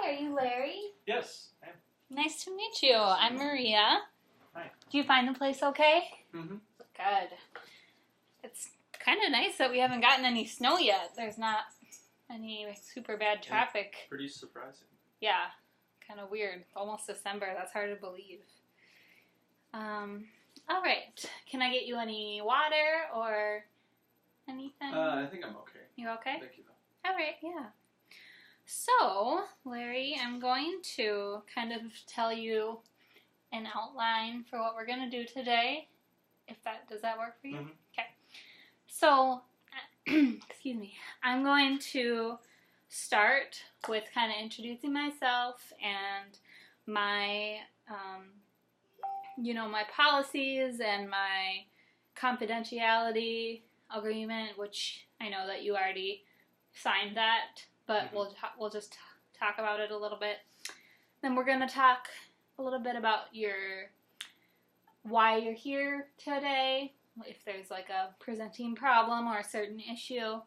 Hi, are you Larry? Yes, I am. Nice to meet you. I'm Maria. Hi. Do you find the place okay? Mm-hmm. Good. It's kind of nice that we haven't gotten any snow yet. There's not any super bad traffic. Pretty surprising. Yeah, kind of weird. Almost December. That's hard to believe. All right. Can I get you any water or anything? I think I'm okay. You okay? Thank you, though. All right, yeah. So, Larry, I'm going to kind of tell you an outline for what we're going to do today. Does that work for you? Mm-hmm. Okay. So, excuse me. I'm going to start with kind of introducing myself and my, my policies and my confidentiality agreement, which I know that you already signed that, but we'll just talk about it a little bit. Then we're going to talk a little bit about why you're here today, if there's like a presenting problem or a certain issue.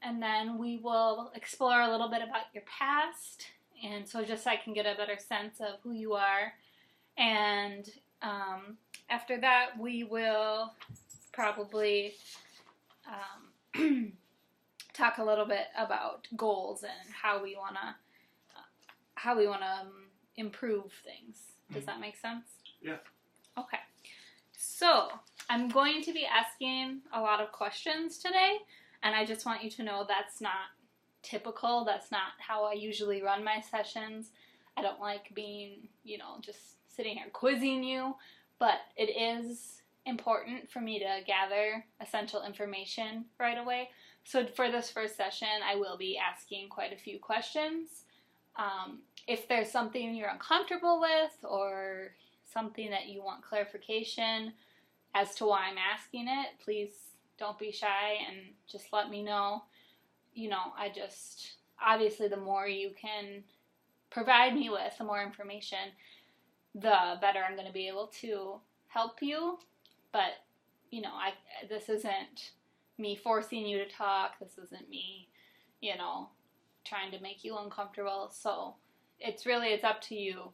And then we will explore a little bit about your past, and so just so I can get a better sense of who you are. And after that, we will probably talk a little bit about goals and how we want to improve things. Does that make sense? Yeah. Okay. So I'm going to be asking a lot of questions today, and I just want you to know that's not typical. That's not how I usually run my sessions. I don't like being, just sitting here quizzing you, but it is important for me to gather essential information right away. So for this first session, I will be asking quite a few questions. If there's something you're uncomfortable with or something that you want clarification as to why I'm asking it, please don't be shy and just let me know. Obviously the more you can provide me with, the more information, the better I'm going to be able to help you. But, this isn't me forcing you to talk. This isn't me, trying to make you uncomfortable. So it's up to you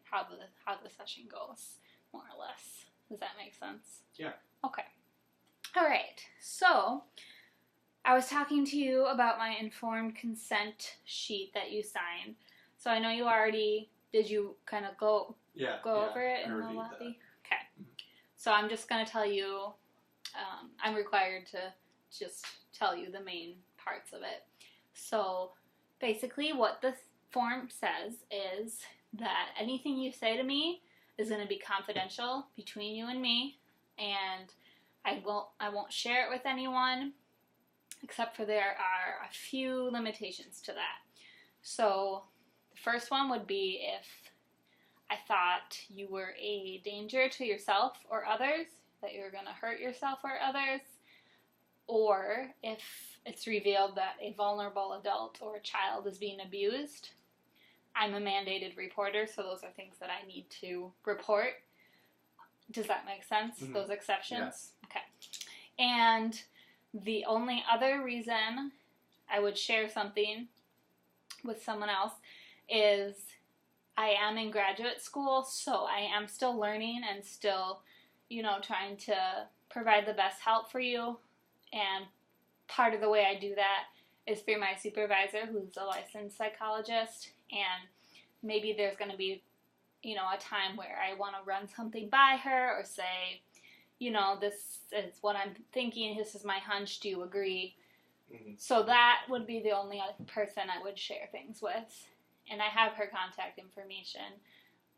how the session goes, more or less. Does that make sense? Yeah. Okay. All right. So I was talking to you about my informed consent sheet that you signed. So I know you already, did you kind of go over it in the lobby? That. Okay. So I'm just going to tell you, I'm required to just tell you the main parts of it. So basically what the form says is that anything you say to me is going to be confidential between you and me, and I won't share it with anyone, except for there are a few limitations to that. So the first one would be if I thought you were a danger to yourself or others, that you were going to hurt yourself or others, or if it's revealed that a vulnerable adult or a child is being abused. I'm a mandated reporter, so those are things that I need to report. Does that make sense? Mm-hmm. Those exceptions? Yeah. Okay. And the only other reason I would share something with someone else is I am in graduate school, so I am still learning and still, trying to provide the best help for you. And part of the way I do that is through my supervisor, who's a licensed psychologist. And maybe there's going to be, a time where I want to run something by her or say, this is what I'm thinking, this is my hunch, do you agree? Mm-hmm. So that would be the only other person I would share things with. And I have her contact information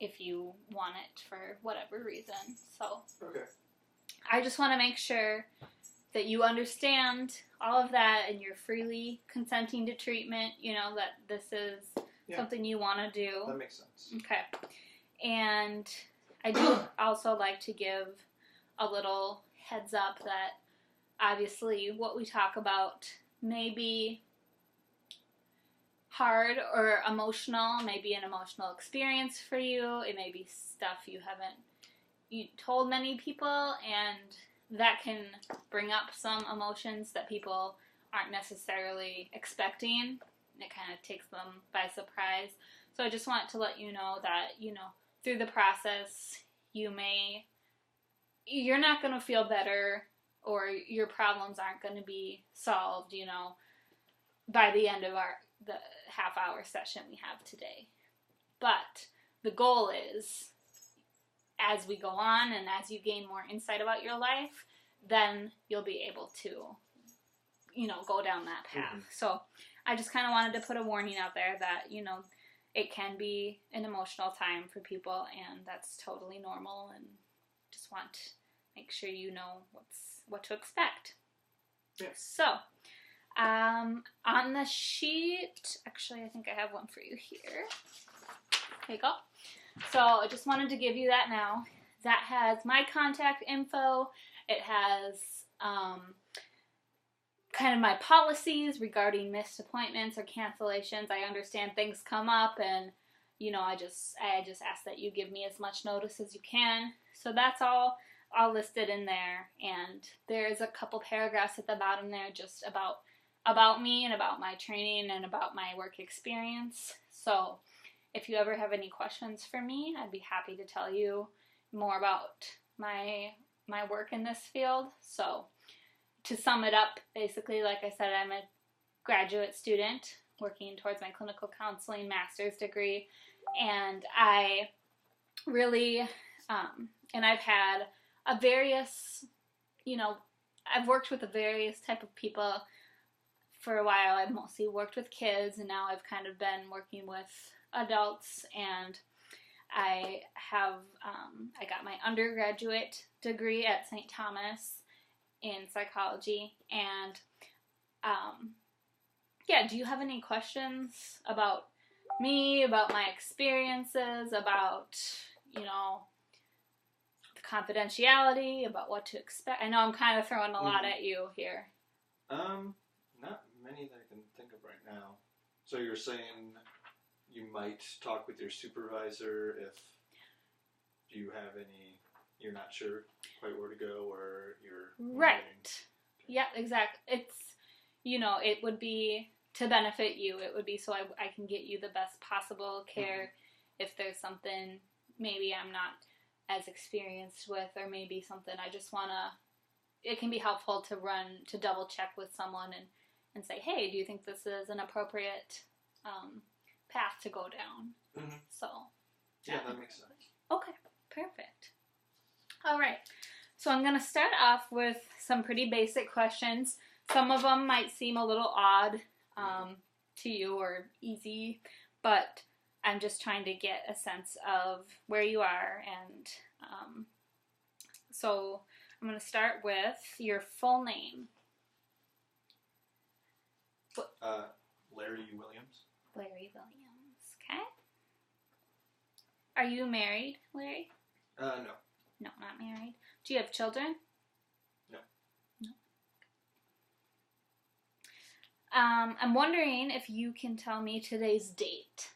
if you want it for whatever reason. So okay. I just want to make sure that you understand all of that and you're freely consenting to treatment, that this is something you want to do. That makes sense. Okay. And I do also like to give a little heads up that obviously what we talk about may be hard or emotional, maybe an emotional experience for you. It may be stuff you haven't told many people, and that can bring up some emotions that people aren't necessarily expecting it kind of takes them by surprise. So I just want to let you know that, through the process, you're not going to feel better, or your problems aren't going to be solved, by the end of the half-hour session we have today. But the goal is, as we go on and as you gain more insight about your life, then you'll be able to, go down that path. So I just kind of wanted to put a warning out there that, it can be an emotional time for people, and that's totally normal, and just want to make sure you know what to expect. Yes. So, on the sheet, actually I think I have one for you here. There you go. So I just wanted to give you that now. That has my contact info. It has kind of my policies regarding missed appointments or cancellations. I understand things come up, and I just ask that you give me as much notice as you can. So that's all listed in there, and there's a couple paragraphs at the bottom there just about me and about my training and about my work experience. So if you ever have any questions for me, I'd be happy to tell you more about my work in this field. So to sum it up, basically, like I said, I'm a graduate student working towards my clinical counseling master's degree, and I really, and I've had I've worked with a various type of people for a while. I've mostly worked with kids, and now I've kind of been working with adults, and I got my undergraduate degree at St. Thomas in psychology, and do you have any questions about me, about my experiences, about, the confidentiality, about what to expect? I know I'm kind of throwing a lot at you here. Not many that I can think of right now. So you're saying you might talk with your supervisor if you're not sure quite where to go, or you're right. Yeah, exactly. It's, it would be to benefit you. It would be so I can get you the best possible care. If there's something maybe I'm not as experienced with, or maybe something I just it can be helpful to double check with someone and say, hey, do you think this is an appropriate path to go down? So yeah, that makes sense. Okay, perfect. All right, so I'm going to start off with some pretty basic questions. Some of them might seem a little odd to you, or easy, but I'm just trying to get a sense of where you are, and so I'm going to start with your full name. Larry Williams. Larry Williams, okay. Are you married, Larry? No. No, not married. Do you have children? No. No. I'm wondering if you can tell me today's date.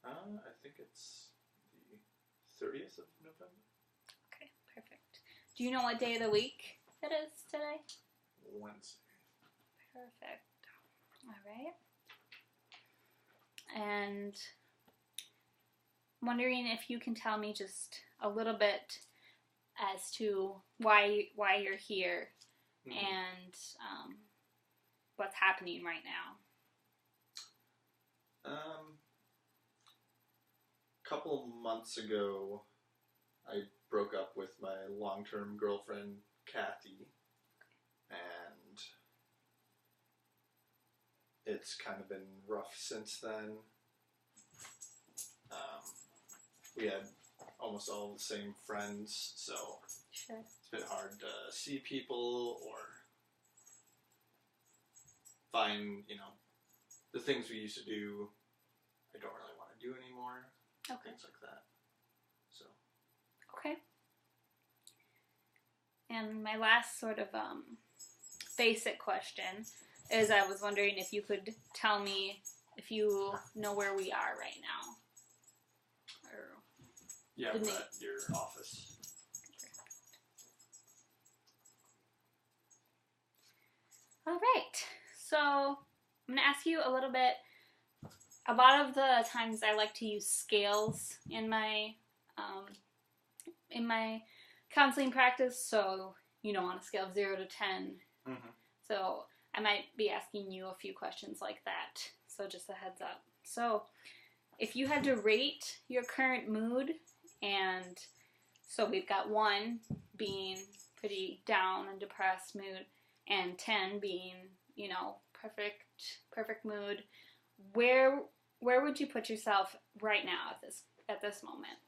I think it's the 30th of November. Okay, perfect. Do you know what day of the week it is today? Wednesday. Perfect. All right. And I'm wondering if you can tell me just a little bit as to why you're here and what's happening right now. A couple months ago, I broke up with my long-term girlfriend, Kathy, and it's kind of been rough since then. We had almost all the same friends, so Sure. it's been hard to see people or find, the things we used to do, I don't really want to do anymore. Okay. Things like that. So. Okay. And my last sort of basic question is, I was wondering if you could tell me if you know where we are right now. Or Yeah, we're at your office. All right. So I'm going to ask you a little bit. A lot of the times I like to use scales in my counseling practice. So, on a scale of 0 to 10. Mm-hmm. So I might be asking you a few questions like that. So just a heads up. So if you had to rate your current mood, and so we've got 1 being pretty down and depressed mood, and 10 being, perfect mood, where would you put yourself right now at this moment?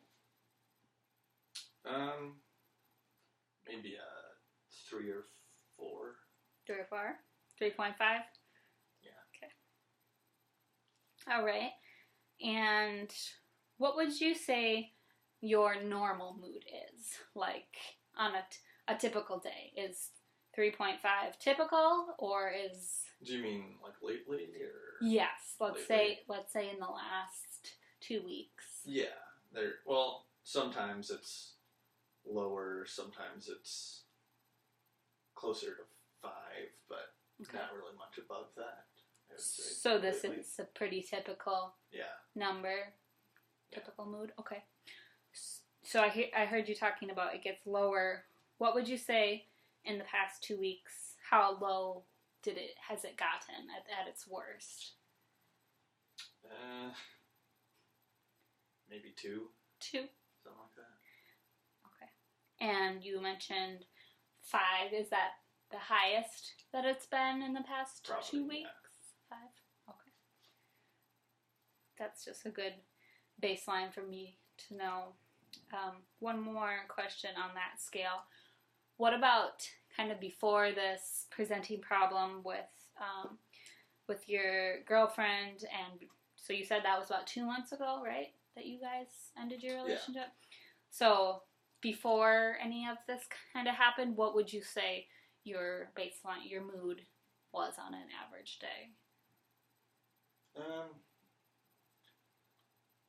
Maybe a 3 or 4. 3 or 4? 3.5? Yeah. Okay. All right. And what would you say your normal mood is? Like on a typical day? Is 3.5 typical, or is... Do you mean like lately, or... Yes. Let's lately? say in the last 2 weeks. Yeah. Well, sometimes it's lower, sometimes it's closer to 5, but Okay. not really much above that, I would say. So this lately. is a pretty typical number, typical mood. Okay. So I heard you talking about it gets lower. What would you say in the past 2 weeks? How low has it gotten at its worst? Maybe 2. 2. Something like that. Okay. And you mentioned 5. Is that the highest that it's been in the past Probably, 2 weeks? Yeah. 5? Okay. That's just a good baseline for me to know. One more question on that scale. What about kind of before this presenting problem with your girlfriend? And so you said that was about 2 months ago, right? That you guys ended your relationship? Yeah. So before any of this kind of happened, what would you say your baseline, your mood was on an average day?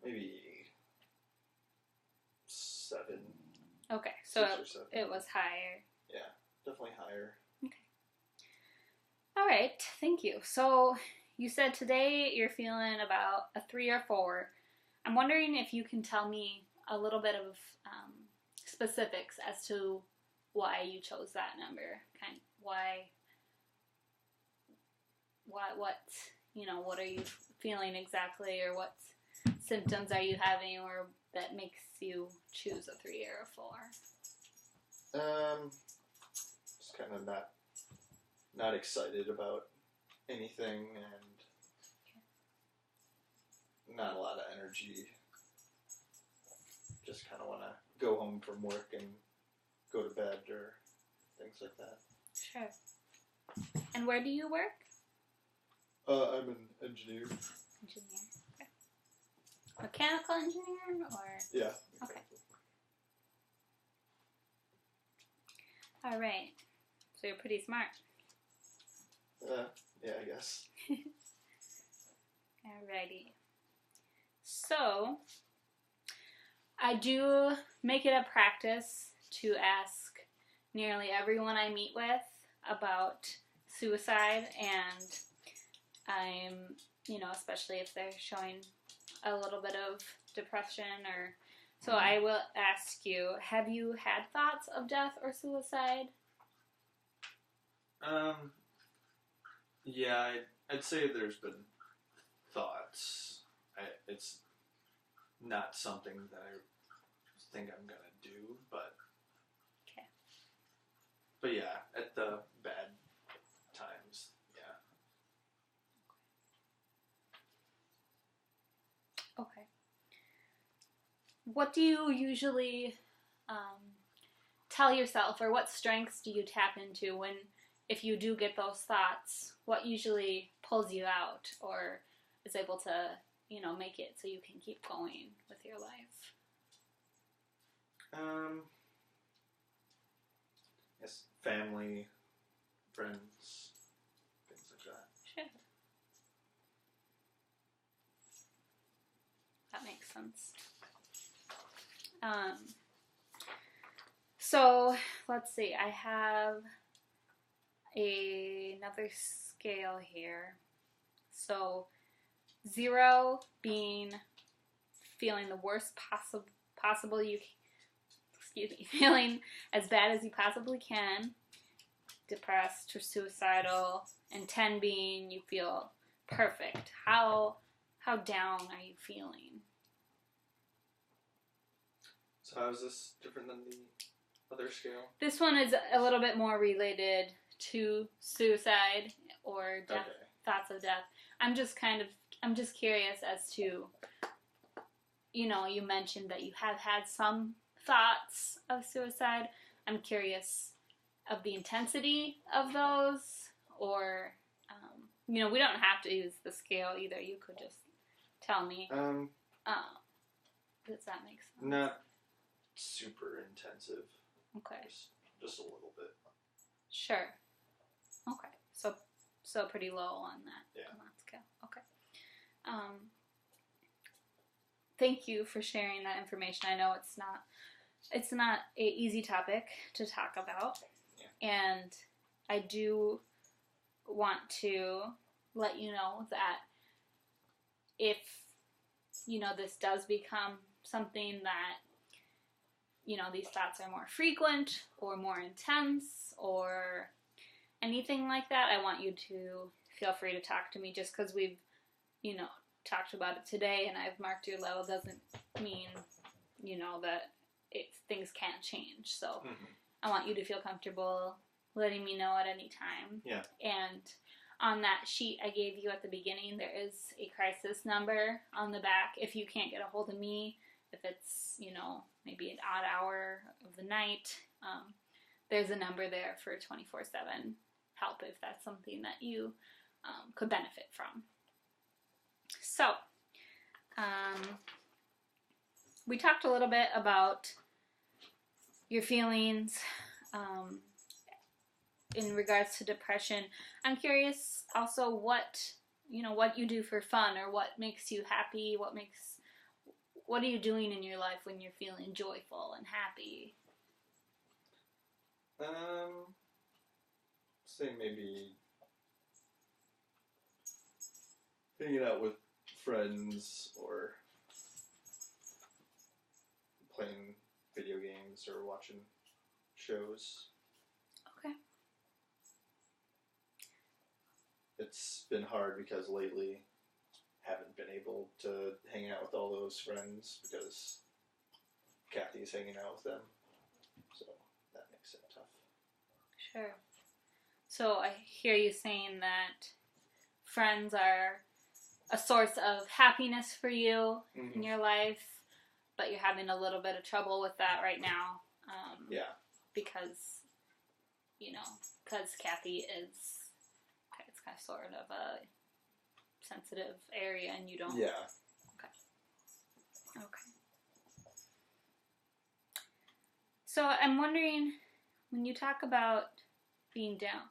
Maybe 7. Okay, so 6 or 7. it was higher. Yeah, definitely higher. Okay. All right, thank you. So you said today you're feeling about a 3 or 4. I'm wondering if you can tell me a little bit of specifics as to why you chose that number. What are you feeling exactly, or what symptoms are you having, or that makes you choose a 3 or a 4? Just kind of not excited about anything, and not a lot of energy. Just kind of want to go home from work and go to bed or things like that. Sure. And where do you work? I'm an engineer. Engineer. Okay. Mechanical engineer, or? Yeah. Okay. All right. So you're pretty smart. Yeah, I guess. Alrighty. So, I do make it a practice to ask nearly everyone I meet with about suicide, and I'm, especially if they're showing a little bit of depression or... So I will ask you, have you had thoughts of death or suicide? Yeah, I'd say there's been thoughts. It's not something that I think I'm gonna do, but... Okay. But yeah, at the bad times, yeah. Okay. What do you usually tell yourself, or what strengths do you tap into if you do get those thoughts? What usually pulls you out, or is able to, make it so you can keep going with your life? Yes, family, friends, things like that. Sure. That makes sense. So let's see. I have another scale here. So 0 being feeling the worst possible you, feeling as bad as you possibly can, depressed or suicidal, and 10 being you feel perfect. How down are you feeling? So how is this different than the other scale? This one is a little bit more related to suicide or death, Okay. thoughts of death. I'm just curious as to, you mentioned that you have had some thoughts of suicide. I'm curious of the intensity of those, or, we don't have to use the scale either. You could just tell me. Does that make sense? Not super intensive. Okay. Just a little bit. Sure. Okay. So pretty low on that. Yeah. On that scale. Okay. Thank you for sharing that information. I know it's not a easy topic to talk about. Yeah. And I do want to let you know that if this does become something that these thoughts are more frequent or more intense or anything like that, I want you to feel free to talk to me. Just because we've talked about it today and I've marked your level doesn't mean that things can't change. So I want you to feel comfortable letting me know at any time. Yeah. And on that sheet I gave you at the beginning, there is a crisis number on the back. If you can't get a hold of me, if it's, maybe an odd hour of the night, there's a number there for 24/7 help if that's something that you could benefit from. So, we talked a little bit about your feelings in regards to depression. I'm curious also what you do for fun, or what makes you happy, what are you doing in your life when you're feeling joyful and happy? Say maybe hanging out with friends or playing video games or watching shows. Okay. It's been hard because lately haven't been able to hang out with all those friends because Kathy's hanging out with them. So that makes it tough. Sure. So I hear you saying that friends are a source of happiness for you in your life, but you're having a little bit of trouble with that right now. Yeah. Because, because Kathy it's kind of sort of a sensitive area and you don't. Yeah. Okay. So I'm wondering, when you talk about being down,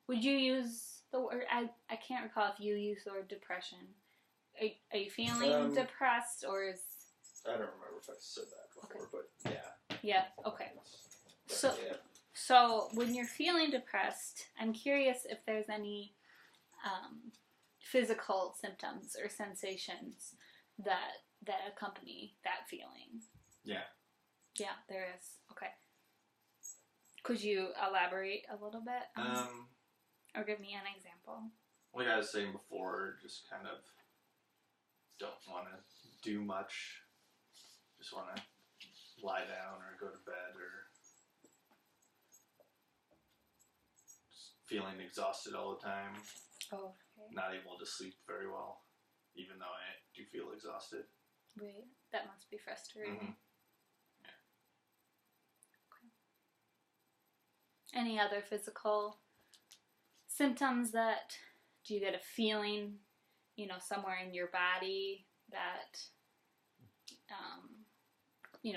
would you use the word, I can't recall if you use the word depression. Are you feeling depressed, or is... I don't remember if I said that before, but yeah. Yeah, okay. So, So when you're feeling depressed, I'm curious if there's any physical symptoms or sensations that accompany that feeling. Yeah. Yeah, there is. Okay. Could you elaborate a little bit? Or give me an example? Like I was saying before, just kind of don't want to do much. Just want to lie down or go to bed, or just feeling exhausted all the time. Oh, okay. Not able to sleep very well, even though I do feel exhausted. Right. That must be frustrating. Mm-hmm. Yeah. Okay. Any other physical symptoms that... Do you get a feeling, somewhere in your body that,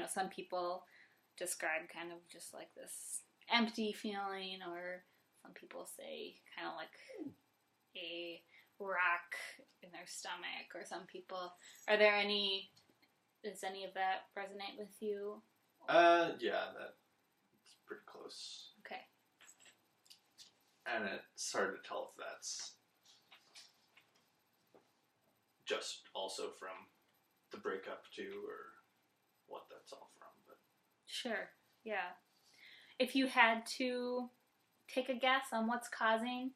some people describe kind of just like this empty feeling, or some people say kind of like a rock in their stomach, or some people... Does any of that resonate with you? Yeah, that's pretty close. Okay. And it's hard to tell if that's just also from the breakup too, or what that's all from. But Sure. Yeah. If you had to take a guess on what's causing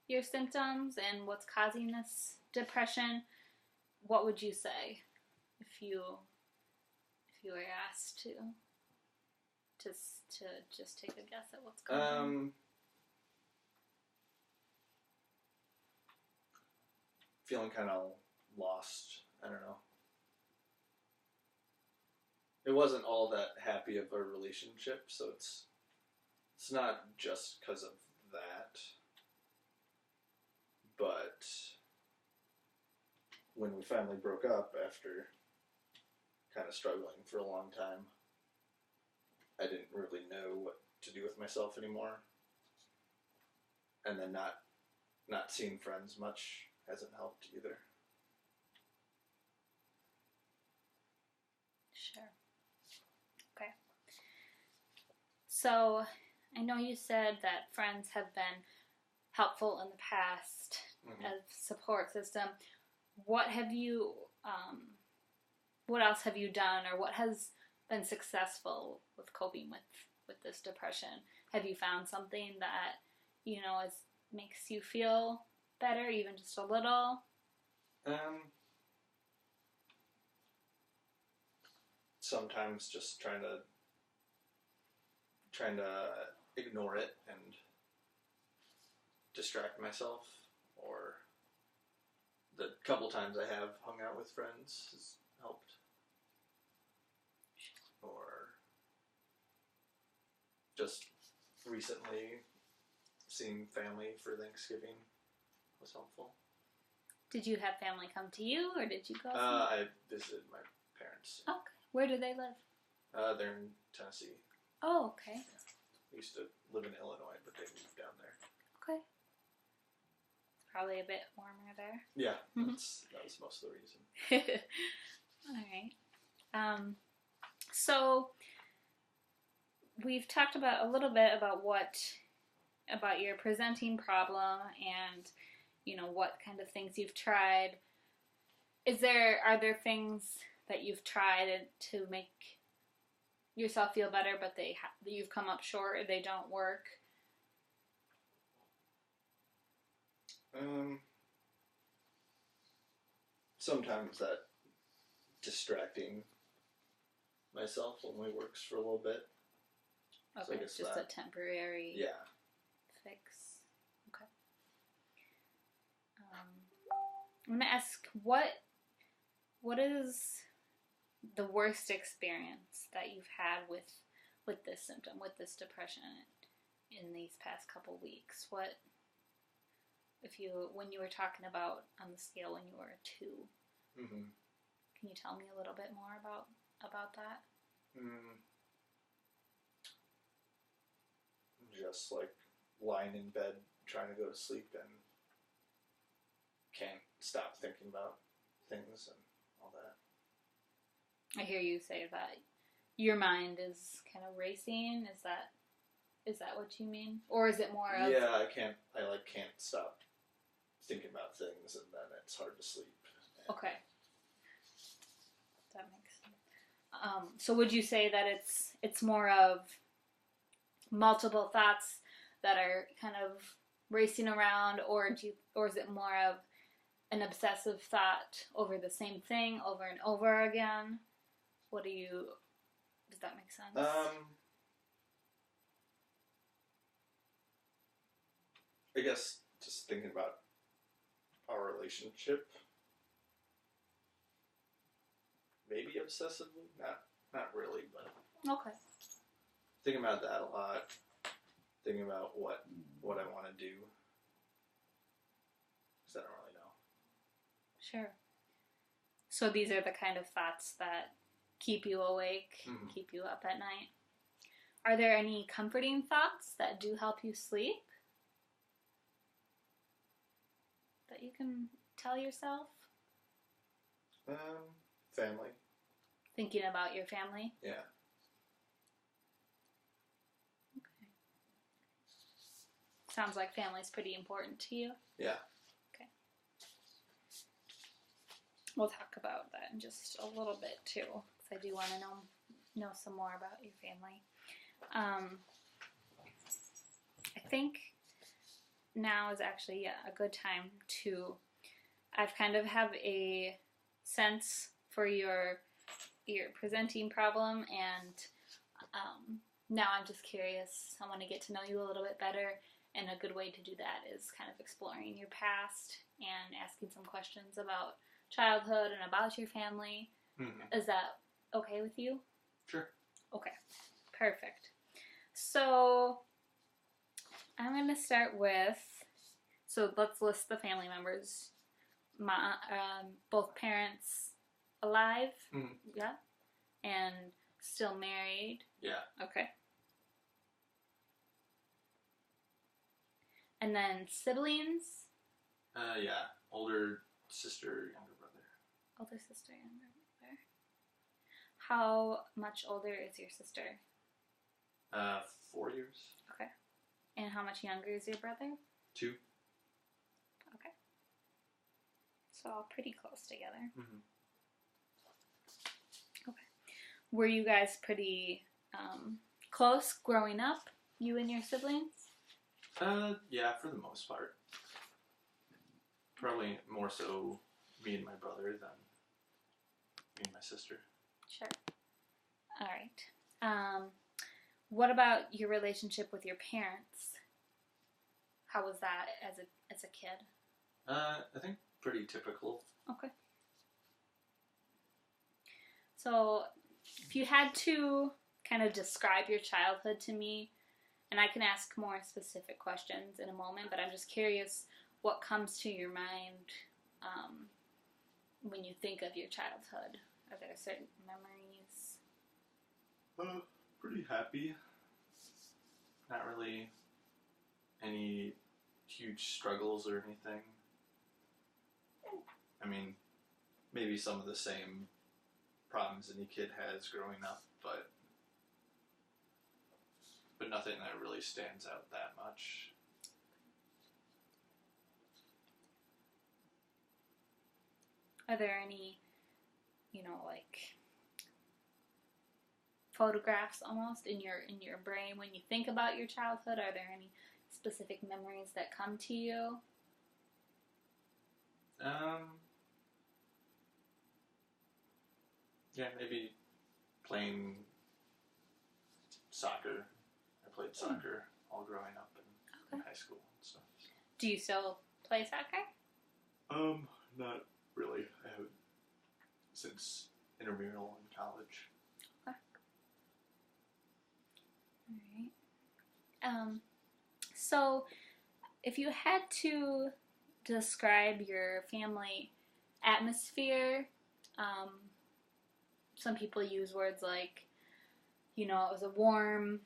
your symptoms and what's causing this depression, what would you say if you were asked to just take a guess at what's causing? Feeling kind of lost. I don't know. It wasn't all that happy of a relationship, so it's not just because of that. But when we finally broke up after kind of struggling for a long time, I didn't really know what to do with myself anymore. And then not seeing friends much hasn't helped either. Sure. Okay. So, I know you said that friends have been helpful in the past as support system. What have you, what else have you done, or what has been successful with coping with this depression? Have you found something that, makes you feel better, even just a little? Sometimes just trying to ignore it and distract myself, or the couple times I have hung out with friends has helped, or just recently seeing family for Thanksgiving was helpful. Did you have family come to you, or did you go? I visited my parents. Okay. Where do they live? They're in Tennessee. Oh, okay. Yeah. I used to live in Illinois, but they moved down there. Okay. It's probably a bit warmer there. Yeah, that was most of the reason. All right. So we've talked about a little bit about your presenting problem and what kind of things you've tried. Are there things that you've tried to make yourself feel better, but you've come up short, or they don't work? Sometimes that distracting myself only works for a little bit. Okay, so I guess just a temporary fix. Okay. I'm going to ask, what is the worst experience that you've had with this symptom, with this depression in these past couple weeks? When you were talking about on the scale when you were a 2, can you tell me a little bit more about that? Just like lying in bed trying to go to sleep and can't stop thinking about things and all that. I hear you say that your mind is kind of racing. Is that what you mean? Or is it more of... Yeah, I can't stop thinking about things, and then it's hard to sleep. Okay. That makes sense. So would you say that it's more of multiple thoughts that are kind of racing around, or is it more of an obsessive thought over the same thing over and over again? Does that make sense? I guess just thinking about our relationship, maybe obsessively, not really, but okay. Thinking about that a lot, thinking about what I want to do, because I don't really know. Sure. So these are the kind of thoughts that keep you awake, keep you up at night. Are there any comforting thoughts that do help you sleep that you can tell yourself? Family. Thinking about your family? Yeah. Okay. Sounds like family's pretty important to you. Yeah. Okay. we'll talk about that in just a little bit too, because I do want to know some more about your family. I think now is actually a good time to. I've kind of have a sense for your presenting problem, and now I'm just curious. I want to get to know you a little bit better, and a good way to do that is kind of exploring your past and asking some questions about childhood and about your family. Mm-hmm. Is that okay with you? Sure. Okay, perfect. So I'm going to start with, so let's list the family members. Both parents alive? Mm-hmm. Yeah. And still married? Yeah. Okay. And then siblings? Yeah. Older sister, younger brother. Older sister, younger brother. How much older is your sister? 4 years. Okay. And how much younger is your brother? 2. Okay. So all pretty close together. Mm-hmm. Okay. Were you guys pretty close growing up, you and your siblings? Yeah, for the most part. Probably more so me and my brother than me and my sister. Sure. All right. What about your relationship with your parents? How was that as a kid? I think pretty typical. Okay. So, if you had to kind of describe your childhood to me, and I can ask more specific questions in a moment, but I'm just curious what comes to your mind when you think of your childhood. Are there certain memories? Pretty happy. Not really any huge struggles or anything. I mean, maybe some of the same problems any kid has growing up, but nothing that really stands out that much. Are there any, like photographs almost in your brain when you think about your childhood? Are there any specific memories that come to you? Yeah, maybe playing soccer. I played soccer all growing up in high school and stuff. Do you still play soccer? Not really. I haven't since intramural in college. Okay. All right. So if you had to describe your family atmosphere, some people use words like, it was a warm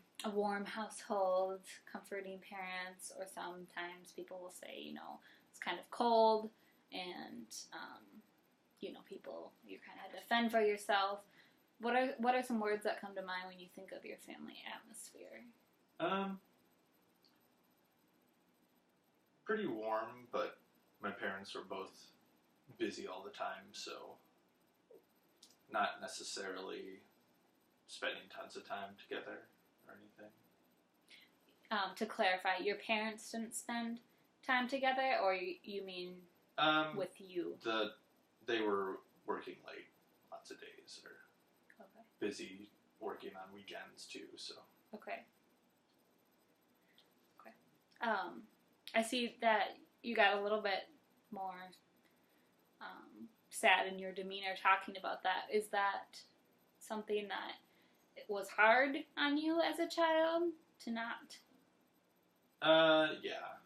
household, comforting parents, or sometimes people will say, it's kind of cold, and people, you kind of had to fend for yourself. What are some words that come to mind when you think of your family atmosphere? Pretty warm, but my parents were both busy all the time, so not necessarily spending tons of time together or anything. To clarify, your parents didn't spend time together, or you mean with you? They were working late lots of days, or Okay. busy working on weekends too, so. Okay. I see that you got a little bit more sad in your demeanor talking about that. Is that something that it was hard on you as a child to not? Yeah.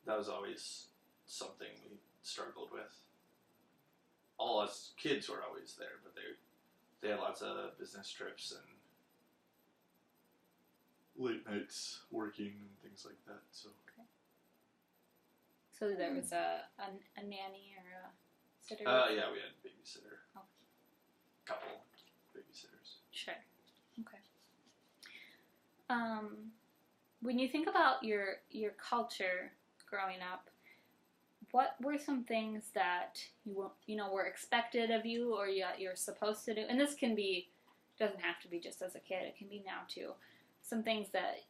That was always something we struggled with. All us kids were always there, but they had lots of business trips and late nights working and things like that, so. Okay. So there was a nanny or a sitter? Yeah, we had a babysitter. Oh. Couple babysitters. Sure. Okay. When you think about your culture growing up, what were some things that were expected of you, or you're supposed to do? And this doesn't have to be just as a kid. It can be now too. Some things that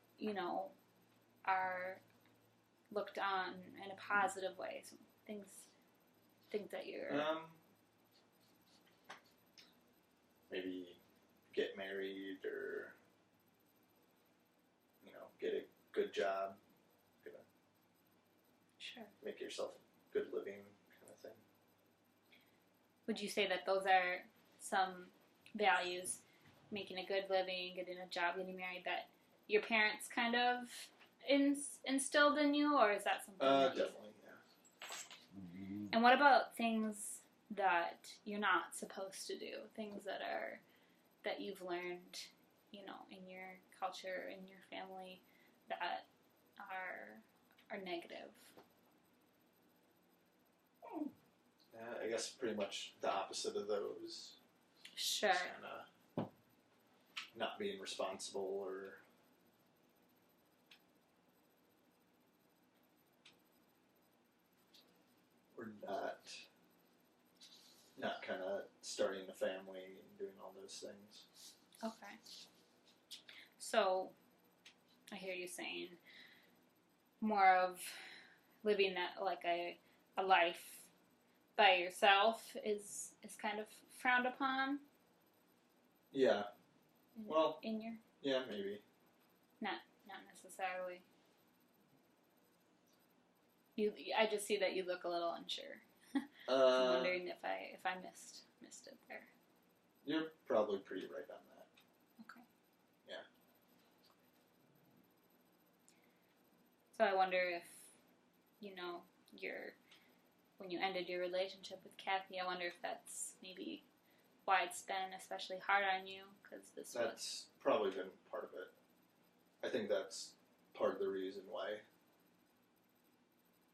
are looked on in a positive way. Some things that you're maybe get married or get a good job, sure. make yourself a good living kind of thing. Would you say that those are some values, making a good living, getting a job, getting married, that your parents kind of instilled in you, or is that something definitely, yeah. And what about things that you're not supposed to do, things that you've learned, in your culture, in your family, that are negative? I guess pretty much the opposite of those. Sure. Just kind of not being responsible or not kind of starting a family and doing all those things. Okay. So, I hear you saying more of living that like a life by yourself is kind of frowned upon. Yeah. Well. In your. Yeah, maybe. Not necessarily. I just see that you look a little unsure. I'm wondering if I missed it there. You're probably pretty right on that. Okay. Yeah. So I wonder if, when you ended your relationship with Kathy, I wonder if that's maybe why it's been especially hard on you, because That's probably been part of it. I think that's part of the reason why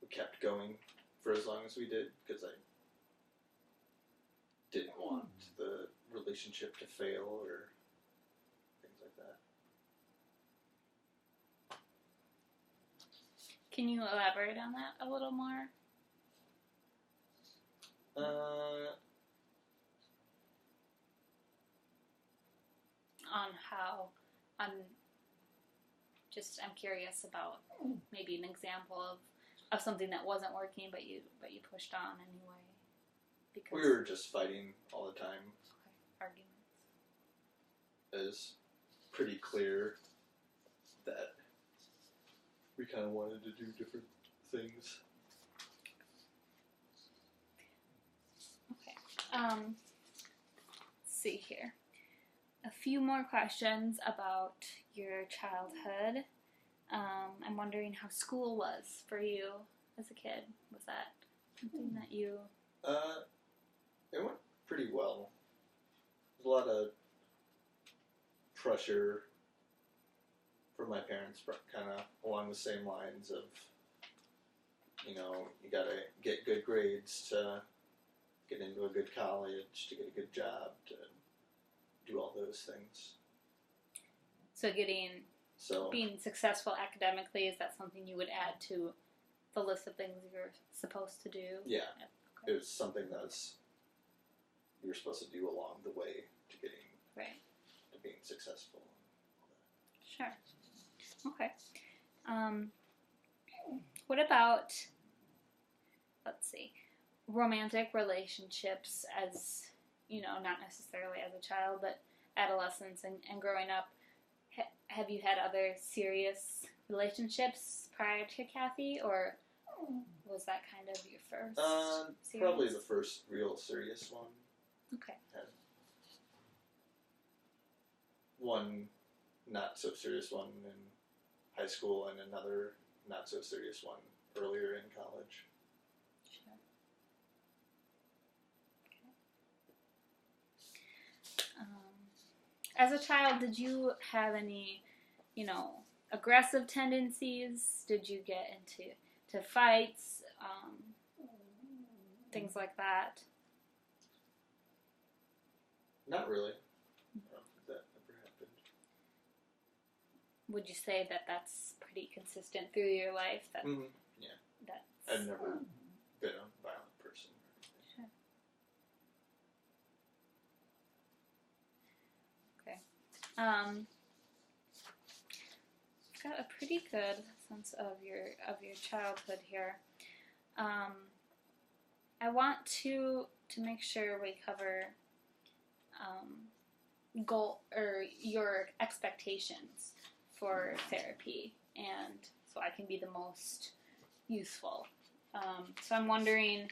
we kept going for as long as we did, because I didn't want the relationship to fail or things like that. Can you elaborate on that a little more? On how I'm curious about maybe an example of something that wasn't working, but you pushed on anyway. Because we were just fighting all the time. Okay. Arguments. It's pretty clear that we kind of wanted to do different things. Okay. Let's see here. A few more questions about your childhood. I'm wondering how school was for you as a kid. Was that something that you... It went pretty well. There's a lot of pressure from my parents, kind of along the same lines of, you gotta get good grades to get into a good college, to get a good job, to do all those things. So being successful academically, is that something you would add to the list of things you're supposed to do? Yeah. Okay. It was something you're supposed to do along the way to getting to being successful. Sure. Okay. What about, let's see, romantic relationships as, not necessarily as a child, but adolescence and growing up? Have you had other serious relationships prior to Kathy, or was that kind of your first serious? Probably the first real serious one. Okay. Had one not so serious one in high school and another not so serious one earlier in college. Sure. Okay. As a child, did you have any, aggressive tendencies? Did you get into fights, things like that? Not really. I don't think that ever happened. Would you say that that's pretty consistent through your life? That Mm-hmm. Yeah. I've never been a violent person. Sure. Okay. Got a pretty good sense of your childhood here. I want to make sure we cover goal or your expectations for therapy, and so I can be the most useful. So I'm wondering,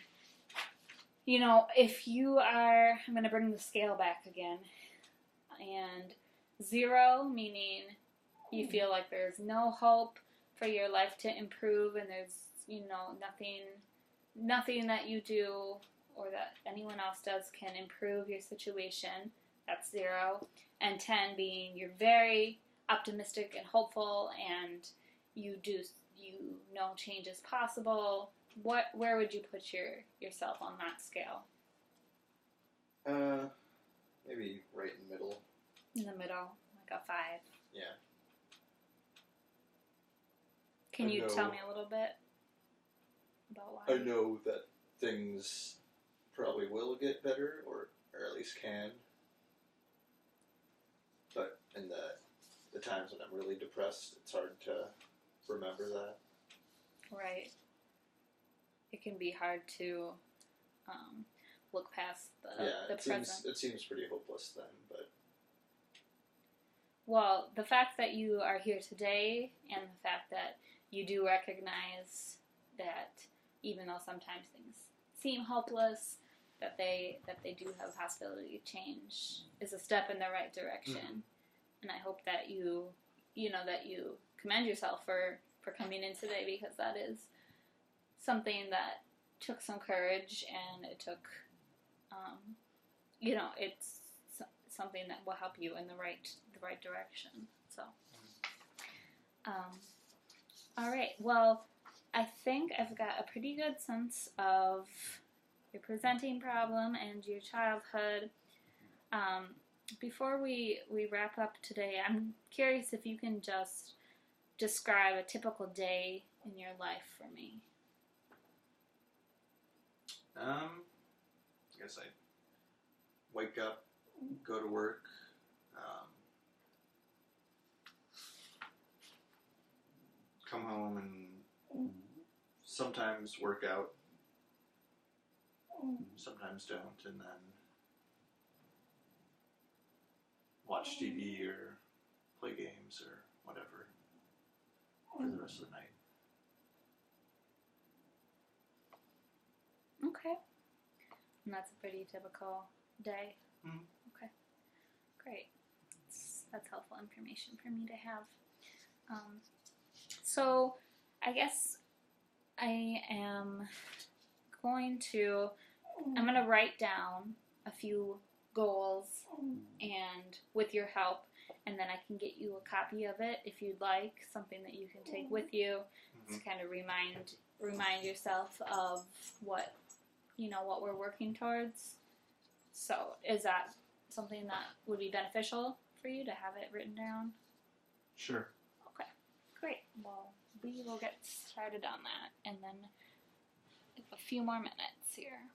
if you are, I'm going to bring the scale back again, and 0 meaning you feel like there's no hope for your life to improve, and there's nothing that you do or that anyone else does can improve your situation. That's 0. And 10 being you're very optimistic and hopeful, and you know change is possible. Where would you put yourself on that scale? Maybe right in the middle. In the middle, like a 5. Yeah. Can you tell me a little bit about why? I know that things probably will get better, or at least can. But in the times when I'm really depressed, it's hard to remember that. Right. It can be hard to look past the present. It seems pretty hopeless then, but... Well, the fact that you are here today, and the fact that you do recognize that even though sometimes things seem hopeless, that they do have a possibility to change is a step in the right direction. Mm-hmm. And I hope that you commend yourself for coming in today, because that is something that took some courage, and it took, it's something that will help you in the right direction. So, all right. Well, I think I've got a pretty good sense of your presenting problem and your childhood. Before we wrap up today, I'm curious if you can just describe a typical day in your life for me. I guess I wake up, go to work, come home and sometimes work out, sometimes don't, and then watch TV or play games or whatever for the rest of the night. Okay. And that's a pretty typical day. Mm-hmm. Okay. Great. That's helpful information for me to have. So I guess I'm going to write down a few goals, and with your help, and then I can get you a copy of it if you'd like, something that you can take with you to kind of remind yourself of what we're working towards. So is that something that would be beneficial for you to have it written down? Sure. Okay, great. Well, we will get started on that, and then a few more minutes here.